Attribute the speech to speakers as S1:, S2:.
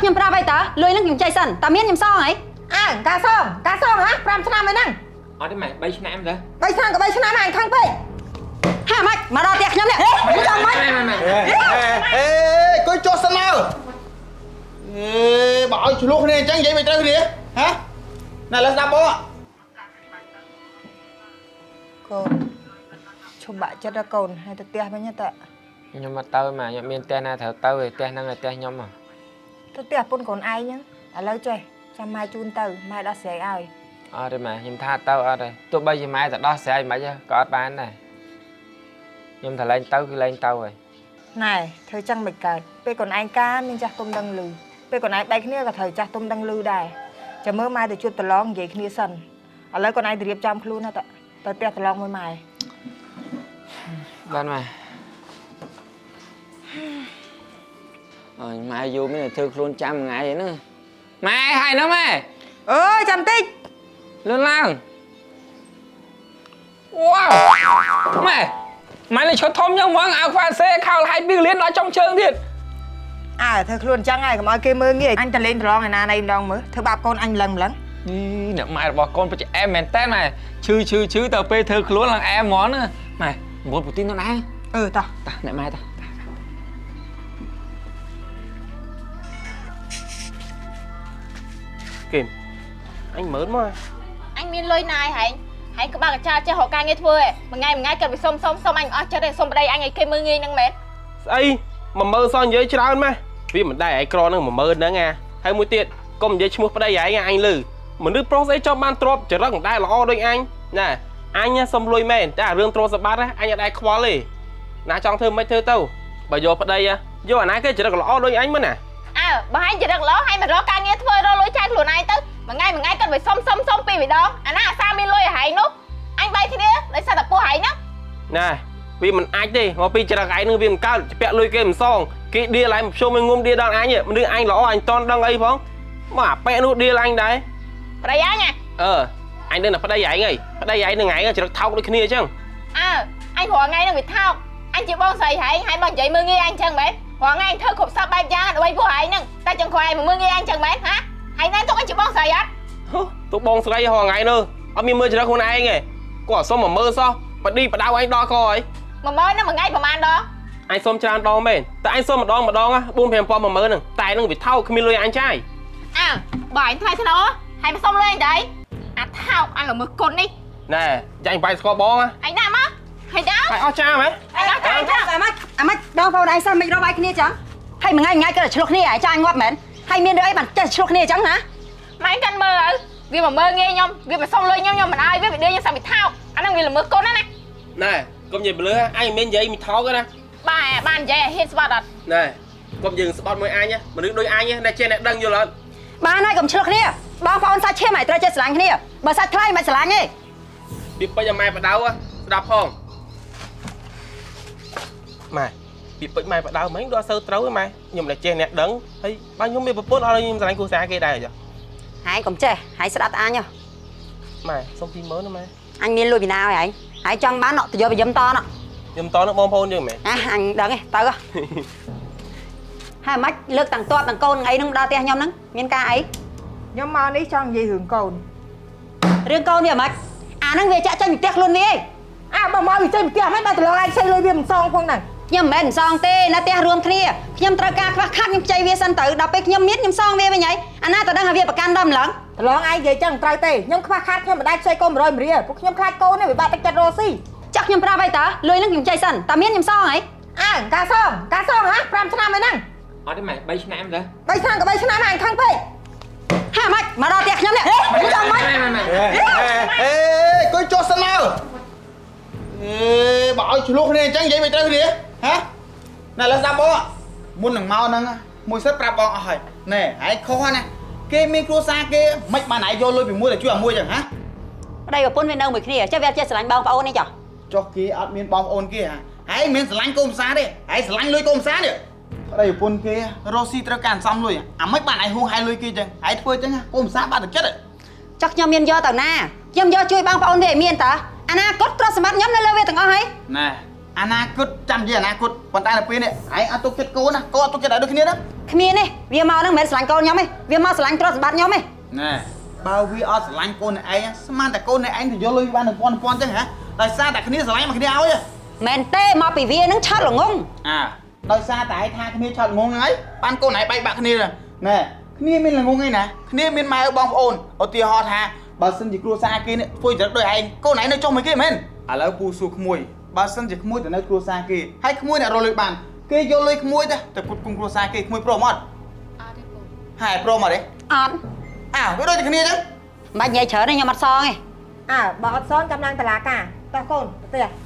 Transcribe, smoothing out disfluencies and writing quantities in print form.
S1: ខ្ញុំប្រាប់ឲ្យតើលុយនឹងខ្ញុំចៃសិនតើមានខ្ញុំសងហី
S2: ការសងហ៎5ឆ្នាំហើយហ្នឹង
S3: អត់ទេម៉ែ3ឆ្នាំទៅ
S2: 3ឆ្នាំក៏3ឆ្នាំហើយខាងពេក
S1: ហាម៉េចមកដល់ផ្ទះខ្ញុំនេះចាំម៉េច
S4: កុយចុះសិនមកបើឲ្យឆ្លោះគ្នាអញ្ចឹងនិយាយមិនត្រូវគ្នាហ៎ណែលើស្ដាប់បង
S2: កូនឈប់បាក់ចិត្តកូនហើយទៅផ្ទះវិញតើ
S3: ខ្ញុំមកទៅម៉ែខ្ញុំមានផ្ទះណាត្រូវទៅឯផ្ទះហ្នឹងឯផ្ទះខ្ញុំ
S2: ទៅផ្ទះពុនកូនឯងហ្នឹងឥឡូវចេះចាំម៉ែជូនទៅម៉ែដោះស្រាយឲ្យ
S3: អត់ទេម៉ែខ្ញុំថាទៅអត់ទេទោះបីជាម៉ែទៅដោះស្រាយមិនក៏អត់បានដែរខ្ញុំតែលែងទៅគឺលែងទៅហើយ
S2: ណែធ្វើចឹងមិនកើតពេលកូនឯងការមានចាស់ទុំដឹងឮពេលកូនឯងបែកគ្នាក៏ត្រូវចាស់ទុំដឹងឮដែរចាំមើលម៉ែទៅជួបប្រឡងនិយាយគ្នាសិនឥឡូវកូនឯងទៅរៀបចំខ្លួនណាតើទៅផ្ទះប្រឡងមួយម៉ែ
S3: បានម៉ែអើយម៉ែយូរមានធ្វើខ្លួនចាំថ្ងៃហ្នឹងម៉ែហើយណាម៉ែ
S2: អើយចាំតិច
S3: លឿនឡើងវ៉ាវម៉ែនេះឈុតធំយ៉ាងហ្មងអាវ៉ាសេខោលហើយ2លានដល់ចុងជើងទៀត
S2: ធ្វើខ្លួនចឹងហើយកុំឲ្យគេមើលងាយអញតលេងប្រឡងឯណាណៃម្ដងមើលធ្វើបាបកូនអញម្លឹង
S3: អ្នកម៉ែរបស់កូនពិតជាអែមមែនតើម៉ែឈឺទៅពេលធ្វើខ្លួនឡើងអែមហ្មងណាម៉ែមុនពូទីនទៅណា
S2: តោះ
S3: អ្នកម៉ែតោះ
S4: គឹមអញមើលមក
S1: អញមានលុយណាយហើយក្បាលកចាចេះរកការងារធ្វើឯមួយថ្ងៃគាត់ទៅសុំអញអស់ចិត្តឯងសុំប្តីអញឲ្យគេមើលងាយហ្នឹងមែន
S4: ស្អី10000សោះនិយាយច្រើនម៉េះវាមិនដែរឯក្រហ្នឹង10000ហ្នឹងហើយមួយទៀតកុំនិយាយឈ្មោះប្តីឯងអញលឺមនុស្សប្រុសស្អីចង់បានទ្រព្យចរិតមិនដែរល្អដូចអញណាអញសុំលុយមែនតែអារឿងទ្រព្យសម្បត្តិអញអត់ដែរខ្វល់ទេណាចង់ធ្វើមិនធ្វើទៅបើយកប្តីយកអាណាគេចរិតល្អដូចអញមិនណា
S1: បើអញចរិតល្អហើយមករកការងារធ្វើរកលុយចាយខ្លួនឯងទៅមួយថ្ងៃគាត់ទៅសុំពីរម្ដងអាណាអាសាមានលុយហែងនោះអញបែកគ្នាដោយសារតែពោះហែងហ្នឹង
S4: ណែវាមិនអាចទេមកពីចរិតឯងនឹងវាមិនកើតពាក់លុយគេមិនសងគេឌីលឯងភ្ជុំឲ្យងុំឌីដល់អញមនុស្សអញល្អអញតន់ដឹងអីផងមកអាប៉ែនោះឌីលអញដែរ
S1: ប្តីអញ
S4: អញដឹងតែប្តីឯងហីប្តីឯងនឹងឯងចរិតថោកដូចគ្នាអញ្ចឹង
S1: អញរាល់ថ្ងៃនឹងវាថោកអញជាបងស្រីហែងហើយបងនិយាយមើលងាយអញអញ្ចឹងមែនរាល់ថ្ងៃអញធ្វើគ្រប់សពបែបយ៉ាងដើម្បីពោះហែងហ្នឹងតែចង់ខ្វាយមើលងាយអញអញ្ចឹងមែនហាហើយណែទុកអញជាបងស្រីអត់
S4: ទុកបងស្រីរាល់ថ្ងៃនោះអត់មានមើលចរិតខ្លួនឯងទេគាត់សុំ10000សោះបដីបដៅអញដល់កហើយ
S1: 10000ហ្នឹងមួយថ្ងៃប្រហែលដង
S4: អញសុំច្រើនដងមែនតែអញសុំម្ដង4-5 ពាន់10000ហ្នឹងតែនឹងវាថោកគ្មានលុយអញចាយ
S1: បើអញថ្លៃថ្នូរហើយមកសុំលុយអញទៅអាថោកអញល្មើសគុណនេះ
S4: ណែចាញ់បាយស្គាល់បង
S1: អញដាក់មកហើយទៅ
S4: ហើយអស់ចាមែន
S1: អញអស់ចា
S2: អាម៉េចបងប្អូនឯងសោះមិនរកបាយគ្នាចឹង
S1: ហើយមួយថ្ងៃគាត់ឆ្លុះគ្នាឲ្យចាញ់ងាប់មែនហើយមានរឿងអីបានចេះឆ្លុះគ្នាចឹងណាម៉ែកាន់មើលវាមកមើលងាយខ្ញុំវាមកសុំលុយខ្ញុំមិនឲ្យវាវាដេញខ្ញុំសាប់វាថោកអាហ្នឹងវាល្មើសគុណណា
S4: ណែកុំនិយាយបលឺអញមិនមែននិយាយមិនថោកទេណា
S1: បាននិយាយឲ្យហ៊ានស្បាត់អត់
S4: ណែកុំយើងស្បាត់មួយអញមនុស្សដូចអញណែចេះអ្នកដឹងយល់អត់
S1: បានហើយកុំឆ្លុះគ្នាបងប្អូនសាច់ឈាមឲ្យត្រូវចេះស្រឡាញ់គ្នាបើសាច់ថ្លៃមិនស្រឡាញ់ទេ
S4: ពីពេញឲ្យម៉ែបដៅស្ដាប់ផងម៉ែពីពេញម៉ែបដៅមិញដល់សូវត្រូវម៉ែខ្ញុំតែចេះអ្នកដឹងហើយបើខ្ញុំមានប្រពន្ធអត់ឲ្យខ្ញុំស្រឡាញ់គូសារគេដែរចុះ
S1: ហើយកុំចេះហើយស្ដាប់តែអញ
S4: ម៉ែសុំ20000ណាម៉ែ
S1: អញមានលុយពីណាហើយចង់បានទៅយកទៅយំតណ
S4: ខ្ញុំតនឹងបងប្អូនយើងមែន
S1: អញដឹងទេទៅហើយមិនលើកទាំងតបទាំងកូនអីនឹងដល់ផ្ទះខ្ញុំហ្នឹងមានការអី
S2: ខ្ញុំមកនេះចង់និយាយរឿងកូន
S1: នេះមិនអាហ្នឹងវាចាក់ចេញពីផ្ទះខ្លួនវា
S2: បើមកពីចេញពីផ្ទះមិនបានត្រឡប់ឯងខ្ចីលុយវាមិនសងផងហ្នឹង
S1: ខ្ញុំមិនមែនសងទេនៅផ្ទះរួមគ្នាខ្ញុំត្រូវការខ្វះខាតខ្ញុំខ្ចីវាសិនទៅដល់ពេលខ្ញុំមានខ្ញុំសងវាវិញហើយអាណាតើដឹងថាវាប្រកាន់ដល់ម្លង
S2: ត្រឡងឯងនិយាយចឹងត្រូវទេខ្ញុំខ្វះខាតខ្ញុំមិនដែរខ្ចីកូន100រៀលពួកខ្ញុំខ្លាចកូននេះវាបាក់ទឹកចិត្តរស់ស៊ី
S1: ចាស់ខ្ញុំប្រាប់ឲ្យតើលុយហ្នឹងខ្ញុំចៃសិនតើមានខ្ញុំសងហី
S2: ការសងហ៎5ឆ្នាំហើយហ្នឹង
S3: អត់ទេម៉ែ3ឆ្នាំទៅ
S2: 3ឆ្នាំក៏3ឆ្នាំហើយខាងពេក
S1: ហាម៉េចមកដល់ផ្ទះខ្ញុំនេះ
S4: ចាំម៉េចកុយចុះសិនមកបើឲ្យឆ្លោះគ្នាអញ្ចឹងនិយាយមិនត្រូវគ្នាហ៎ណែលើស្ដាប់បងមុននឹងមកហ្នឹងមួយសិតប្រាប់បងអស់ហើយណែឯងខុសណាគេមានគ្រួសារគេមិនបានឯងយកលុយពីមួយទៅជួយអាមួយចឹងហ៎
S1: ប្តីប្រពន្ធវានៅមួយគ្នាចេះវាចេះស្រឡាញ់បងប្អូននេះចុះ
S4: ចុះគេអត់មានបងប្អូនគេហ៎ឯងមិនស្រឡាញ់កូនផ្សារទេឯងស្រឡាញ់លុយកូនផ្សារនេះប្តីប្រពន្ធគេរស់ស៊ីត្រូវការសំលុយអាមិនបានឯងហួសហែលុយគេចឹងឯងធ្វើចឹងកូនផ្សារបាត់ទឹកចិត្ត
S1: ចុះខ្ញុំមានយកទៅណាខ្ញុំយកជួយបងប្អូនវាឲ្យមានតើអនាគតទ្រព្យសម្បត្តិខ្ញុំនៅលើវាទាំងអស់ហើយ
S4: ណែ
S5: អាណាគតចាំនិយាយអាណាគតប៉ុន្តែនៅពេលនេះឯងអត់ទុកចិត្តកូនណាកូនអត់ទុកចិត្តឲ្យដូចគ្នាណា
S6: គ្មានទេវាមកហ្នឹងមិនមែនស្រឡាញ់កូនខ្ញុំទេវាមកស្រឡាញ់ទ្រព្យសម្បត្តិខ្ញុំទេ
S5: ណែបើវាអត់ស្រឡាញ់កូនឯងស្មានតែកូនឯងទៅយកលុយបាន1000ចឹងហ៎ដោយសារតែគ្នាស្រឡាញ់មកគ្នាឲ្យ
S6: មែនទេមកពីវាហ្នឹងឆត់ល្ងង
S5: ដោយសារតែឯងថាគ្នាឆត់ល្ងងហ្នឹងហើយបានកូនឯងបែកបាក់គ្នាណែគ្នាមានល្ងងឯណាគ្នាមានម៉ែបងប្អូនឧទាហរណ៍ថាបើសិនជាគ្រួសារគេនេះធ្វើចរិតដូចឯងកូនឯងនៅចុះមួយគេមែនឥឡូវពូសួរក្មួយបើសិនជាក្មួយទៅនៅគ្រួសារគេហើយក្មួយអ្នករលុយបានគេយកលុយក្មួយទៅពុតគុំគ្រួសារគេក្មួយព្រមអត់អត់ទេពូហើយព្រមអត់ទេ
S6: អត់
S5: វាដូចតែគ្នាចឹង
S6: មិននិយាយច្រើនទេខ្ញុំអត់សងទេ
S2: បើអត់សនចាំឡើងតឡាការតោះកូនទៅផ្ទះ